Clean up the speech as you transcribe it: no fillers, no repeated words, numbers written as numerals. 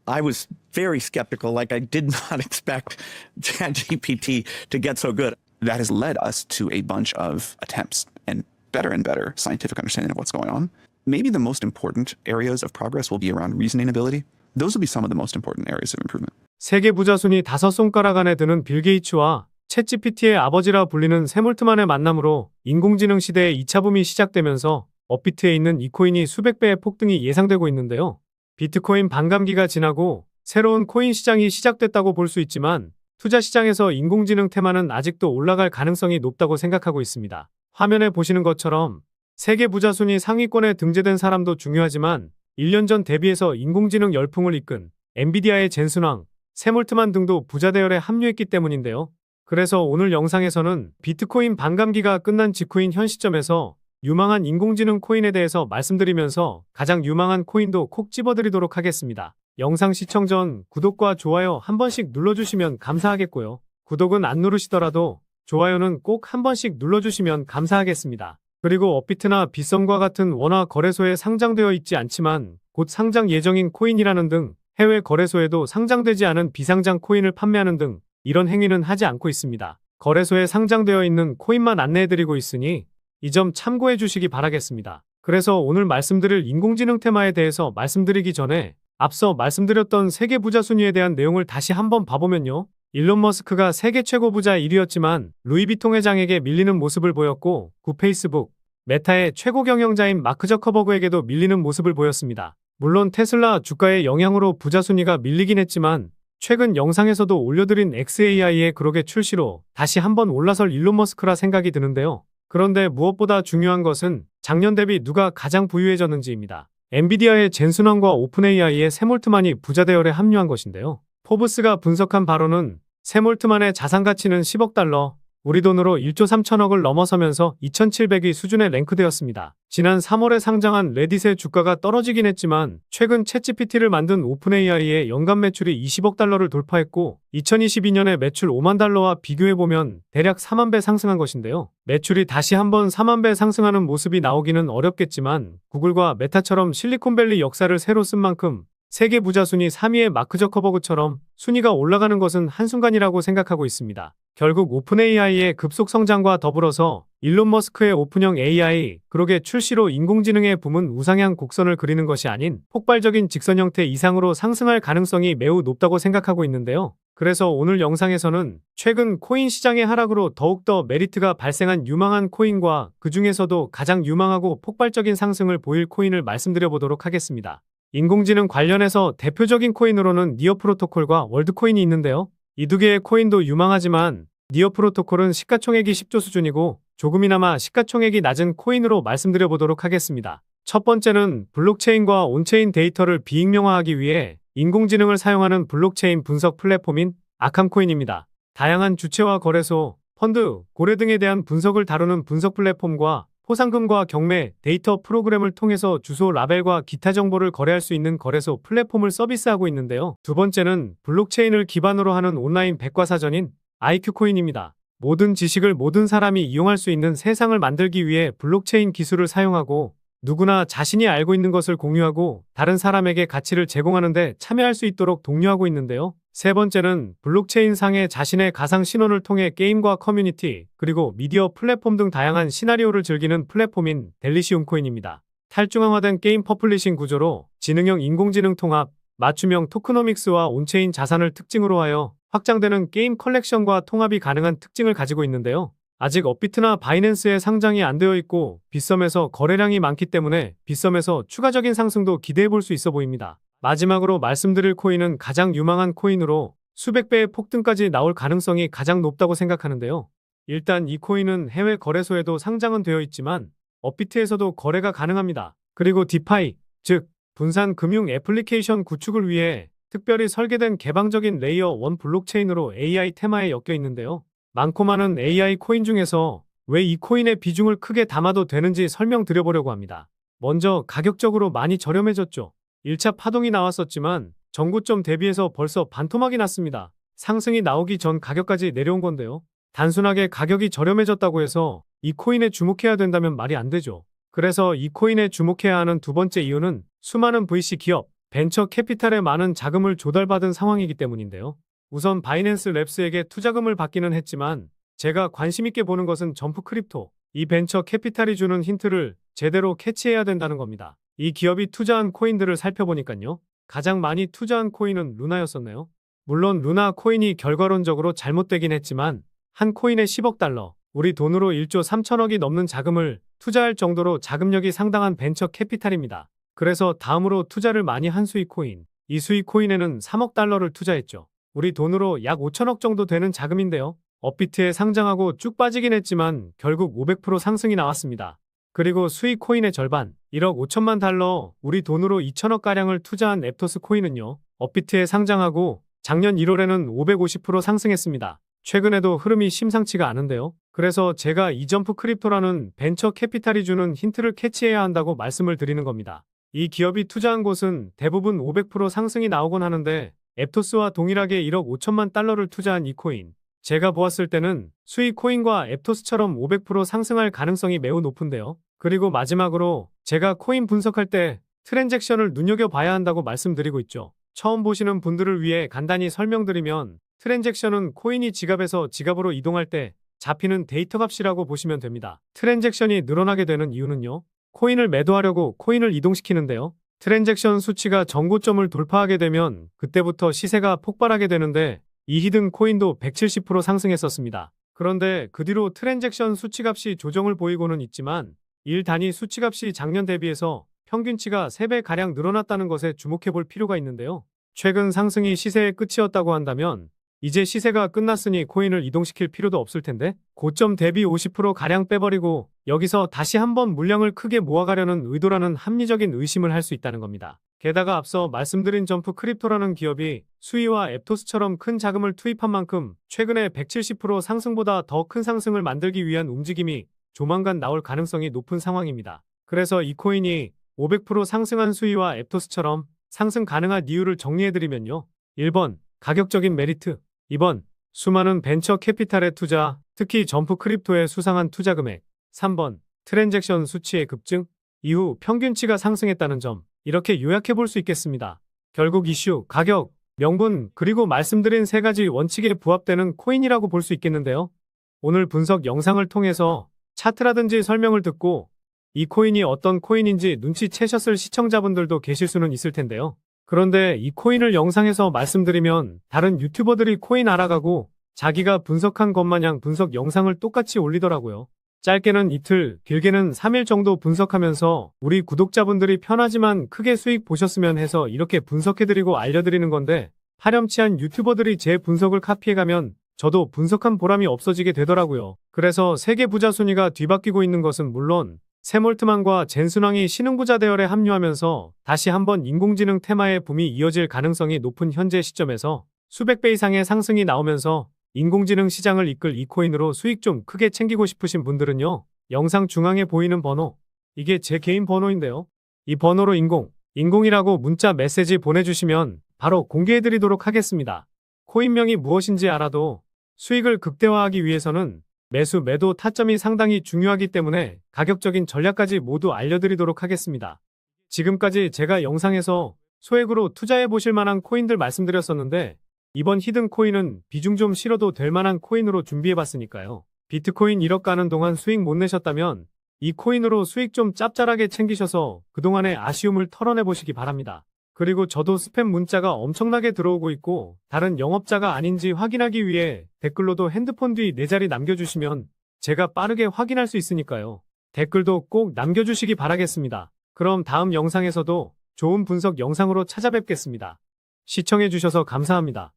I was very skeptical, like I did not expect ChatGPT to get so good. That has led us to a bunch of attempts and better scientific understanding of what's going on. Maybe the most important areas of progress will be around reasoning ability. Those will be some of the most important areas of improvement. 세계 부자 순위 5손가락 안에 드는 빌 게이츠와 챗GPT의 아버지라 불리는 샘 올트만의 만남으로 인공지능 시대의 2차 붐이 시작되면서 업비트에 있는 이 코인이 수백 배의 폭등이 예상되고 있는데요. 비트코인 반감기가 지나고 새로운 코인 시장이 시작됐다고 볼 수 있지만 투자 시장에서 인공지능 테마는 아직도 올라갈 가능성이 높다고 생각하고 있습니다. 화면에 보시는 것처럼 세계 부자 순위 상위권에 등재된 사람도 중요하지만 1년 전 대비해서 인공지능 열풍을 이끈 엔비디아의 젠슨 황, 샘 올트만 등도 부자 대열에 합류했기 때문인데요. 그래서 오늘 영상에서는 비트코인 반감기가 끝난 직후인 현 시점에서 유망한 인공지능 코인에 대해서 말씀드리면서 가장 유망한 코인도 콕 집어드리도록 하겠습니다. 영상 시청 전 구독과 좋아요 한 번씩 눌러주시면 감사하겠고요. 구독은 안 누르시더라도 좋아요는 꼭 한 번씩 눌러주시면 감사하겠습니다. 그리고 업비트나 빗썸과 같은 원화 거래소에 상장되어 있지 않지만 곧 상장 예정인 코인이라는 등 해외 거래소에도 상장되지 않은 비상장 코인을 판매하는 등 이런 행위는 하지 않고 있습니다. 거래소에 상장되어 있는 코인만 안내해드리고 있으니 이 점 참고해 주시기 바라겠습니다. 그래서 오늘 말씀드릴 인공지능 테마에 대해서 말씀드리기 전에 앞서 말씀드렸던 세계 부자 순위에 대한 내용을 다시 한번 봐보면요. 일론 머스크가 세계 최고 부자 1위였지만 루이비통 회장에게 밀리는 모습을 보였고 구 페이스북, 메타의 최고 경영자인 마크 저커버그에게도 밀리는 모습을 보였습니다. 물론 테슬라 주가의 영향으로 부자 순위가 밀리긴 했지만 최근 영상에서도 올려드린 XAI의 그록의 출시로 다시 한번 올라설 일론 머스크라 생각이 드는데요. 그런데 무엇보다 중요한 것은 작년 대비 누가 가장 부유해졌는지입니다. 엔비디아의 젠슨 황과 오픈AI의 샘 올트만이 부자 대열에 합류한 것인데요. 포브스가 분석한 바로는 샘 올트만의 자산 가치는 10억 달러, 우리 돈으로 1조 3천억을 넘어서면서 2700위 수준에 랭크되었습니다. 지난 3월에 상장한 레딧의 주가가 떨어지긴 했지만 최근 챗GPT를 만든 오픈AI의 연간 매출이 20억 달러를 돌파했고 2022년에 매출 5만 달러와 비교해보면 대략 4만 배 상승한 것인데요. 매출이 다시 한번 4만 배 상승하는 모습이 나오기는 어렵겠지만 구글과 메타처럼 실리콘밸리 역사를 새로 쓴 만큼 세계 부자 순위 3위의 마크 저커버그처럼 순위가 올라가는 것은 한순간이라고 생각하고 있습니다. 결국 오픈AI의 급속 성장과 더불어서 일론 머스크의 오픈형 AI, 그록의 출시로 인공지능의 붐은 우상향 곡선을 그리는 것이 아닌 폭발적인 직선 형태 이상으로 상승할 가능성이 매우 높다고 생각하고 있는데요. 그래서 오늘 영상에서는 최근 코인 시장의 하락으로 더욱더 메리트가 발생한 유망한 코인과 그 중에서도 가장 유망하고 폭발적인 상승을 보일 코인을 말씀드려보도록 하겠습니다. 인공지능 관련해서 대표적인 코인으로는 니어 프로토콜과 월드코인이 있는데요. 이 두 개의 코인도 유망하지만 니어 프로토콜은 시가총액이 10조 수준이고 조금이나마 시가총액이 낮은 코인으로 말씀드려보도록 하겠습니다. 첫 번째는 블록체인과 온체인 데이터를 비익명화하기 위해 인공지능을 사용하는 블록체인 분석 플랫폼인 아캄코인입니다. 다양한 주체와 거래소, 펀드, 고래 등에 대한 분석을 다루는 분석 플랫폼과 포상금과 경매, 데이터 프로그램을 통해서 주소 라벨과 기타 정보를 거래할 수 있는 거래소 플랫폼을 서비스하고 있는데요. 두 번째는 블록체인을 기반으로 하는 온라인 백과사전인 IQ코인입니다. 모든 지식을 모든 사람이 이용할 수 있는 세상을 만들기 위해 블록체인 기술을 사용하고 누구나 자신이 알고 있는 것을 공유하고 다른 사람에게 가치를 제공하는 데 참여할 수 있도록 독려하고 있는데요. 세 번째는 블록체인 상의 자신의 가상 신원을 통해 게임과 커뮤니티, 그리고 미디어 플랫폼 등 다양한 시나리오를 즐기는 플랫폼인 델리시움 코인입니다. 탈중앙화된 게임 퍼블리싱 구조로 지능형 인공지능 통합, 맞춤형 토크노믹스와 온체인 자산을 특징으로 하여 확장되는 게임 컬렉션과 통합이 가능한 특징을 가지고 있는데요. 아직 업비트나 바이낸스에 상장이 안 되어 있고 빗썸에서 거래량이 많기 때문에 빗썸에서 추가적인 상승도 기대해 볼 수 있어 보입니다. 마지막으로 말씀드릴 코인은 가장 유망한 코인으로 수백 배의 폭등까지 나올 가능성이 가장 높다고 생각하는데요. 일단 이 코인은 해외 거래소에도 상장은 되어 있지만 업비트에서도 거래가 가능합니다. 그리고 디파이, 즉 분산 금융 애플리케이션 구축을 위해 특별히 설계된 개방적인 레이어 1 블록체인으로 AI 테마에 엮여 있는데요. 많고 많은 AI 코인 중에서 왜 이 코인의 비중을 크게 담아도 되는지 설명드려보려고 합니다. 먼저 가격적으로 많이 저렴해졌죠. 1차 파동이 나왔었지만 전고점 대비해서 벌써 반토막이 났습니다. 상승이 나오기 전 가격까지 내려온 건데요. 단순하게 가격이 저렴해졌다고 해서 이 코인에 주목해야 된다면 말이 안 되죠. 그래서 이 코인에 주목해야 하는 두 번째 이유는 수많은 VC 기업, 벤처 캐피탈에 많은 자금을 조달받은 상황이기 때문인데요. 우선 바이낸스 랩스에게 투자금을 받기는 했지만 제가 관심 있게 보는 것은 점프 크립토. 이 벤처 캐피탈이 주는 힌트를 제대로 캐치해야 된다는 겁니다. 이 기업이 투자한 코인들을 살펴보니까요. 가장 많이 투자한 코인은 루나였었네요. 물론 루나 코인이 결과론적으로 잘못되긴 했지만 한 코인에 10억 달러, 우리 돈으로 1조 3천억이 넘는 자금을 투자할 정도로 자금력이 상당한 벤처 캐피탈입니다. 그래서 다음으로 투자를 많이 한 수익 코인, 이 수익 코인에는 3억 달러를 투자했죠. 우리 돈으로 약 5천억 정도 되는 자금인데요. 업비트에 상장하고 쭉 빠지긴 했지만 결국 500% 상승이 나왔습니다. 그리고 수익 코인의 절반, 1억 5천만 달러, 우리 돈으로 2천억가량을 투자한 앱토스 코인은요. 업비트에 상장하고 작년 1월에는 550% 상승했습니다. 최근에도 흐름이 심상치가 않은데요. 그래서 제가 이 점프 크립토라는 벤처 캐피탈이 주는 힌트를 캐치해야 한다고 말씀을 드리는 겁니다. 이 기업이 투자한 곳은 대부분 500% 상승이 나오곤 하는데 앱토스와 동일하게 1억 5천만 달러를 투자한 이 코인. 제가 보았을 때는 수익 코인과 앱토스처럼 500% 상승할 가능성이 매우 높은데요. 그리고 마지막으로 제가 코인 분석할 때 트랜잭션을 눈여겨봐야 한다고 말씀드리고 있죠. 처음 보시는 분들을 위해 간단히 설명드리면 트랜잭션은 코인이 지갑에서 지갑으로 이동할 때 잡히는 데이터 값이라고 보시면 됩니다. 트랜잭션이 늘어나게 되는 이유는요. 코인을 매도하려고 코인을 이동시키는데요. 트랜잭션 수치가 정고점을 돌파하게 되면 그때부터 시세가 폭발하게 되는데 이 히든 코인도 170% 상승했었습니다. 그런데 그 뒤로 트랜잭션 수치값이 조정을 보이고는 있지만 1단위 수치값이 작년 대비해서 평균치가 3배가량 늘어났다는 것에 주목해 볼 필요가 있는데요. 최근 상승이 시세의 끝이었다고 한다면 이제 시세가 끝났으니 코인을 이동시킬 필요도 없을 텐데 고점 대비 50%가량 빼버리고 여기서 다시 한번 물량을 크게 모아가려는 의도라는 합리적인 의심을 할 수 있다는 겁니다. 게다가 앞서 말씀드린 점프 크립토라는 기업이 수이와 앱토스처럼 큰 자금을 투입한 만큼 최근에 170% 상승보다 더 큰 상승을 만들기 위한 움직임이 조만간 나올 가능성이 높은 상황입니다. 그래서 이 코인이 500% 상승한 수이와 앱토스처럼 상승 가능한 이유를 정리해드리면요. 1번, 가격적인 메리트. 2번, 수많은 벤처 캐피탈의 투자, 특히 점프 크립토의 수상한 투자 금액. 3번, 트랜잭션 수치의 급증, 이후 평균치가 상승했다는 점. 이렇게 요약해 볼 수 있겠습니다. 결국 이슈, 가격, 명분, 그리고 말씀드린 세 가지 원칙에 부합되는 코인이라고 볼 수 있겠는데요. 오늘 분석 영상을 통해서 차트라든지 설명을 듣고 이 코인이 어떤 코인인지 눈치채셨을 시청자분들도 계실 수는 있을 텐데요. 그런데 이 코인을 영상에서 말씀드리면 다른 유튜버들이 코인 알아가고 자기가 분석한 것 마냥 분석 영상을 똑같이 올리더라고요. 짧게는 이틀, 길게는 3일 정도 분석하면서 우리 구독자분들이 편하지만 크게 수익 보셨으면 해서 이렇게 분석해드리고 알려드리는 건데 파렴치한 유튜버들이 제 분석을 카피해가면 저도 분석한 보람이 없어지게 되더라고요. 그래서 세계 부자 순위가 뒤바뀌고 있는 것은 물론 샘올트만과 젠순왕이 신흥부자 대열에 합류하면서 다시 한번 인공지능 테마의 붐이 이어질 가능성이 높은 현재 시점에서 수백 배 이상의 상승이 나오면서 인공지능 시장을 이끌 이 코인으로 수익 좀 크게 챙기고 싶으신 분들은요. 영상 중앙에 보이는 번호, 이게 제 개인 번호인데요. 이 번호로 인공이라고 문자 메시지 보내주시면 바로 공개해드리도록 하겠습니다. 코인명이 무엇인지 알아도 수익을 극대화하기 위해서는 매수, 매도 타점이 상당히 중요하기 때문에 가격적인 전략까지 모두 알려드리도록 하겠습니다. 지금까지 제가 영상에서 소액으로 투자해 보실 만한 코인들 말씀드렸었는데 이번 히든 코인은 비중 좀 실어도 될 만한 코인으로 준비해 봤으니까요. 비트코인 1억 가는 동안 수익 못 내셨다면 이 코인으로 수익 좀 짭짤하게 챙기셔서 그동안의 아쉬움을 털어내 보시기 바랍니다. 그리고 저도 스팸 문자가 엄청나게 들어오고 있고 다른 영업자가 아닌지 확인하기 위해 댓글로도 핸드폰 뒤 4자리 남겨주시면 제가 빠르게 확인할 수 있으니까요. 댓글도 꼭 남겨주시기 바라겠습니다. 그럼 다음 영상에서도 좋은 분석 영상으로 찾아뵙겠습니다. 시청해주셔서 감사합니다.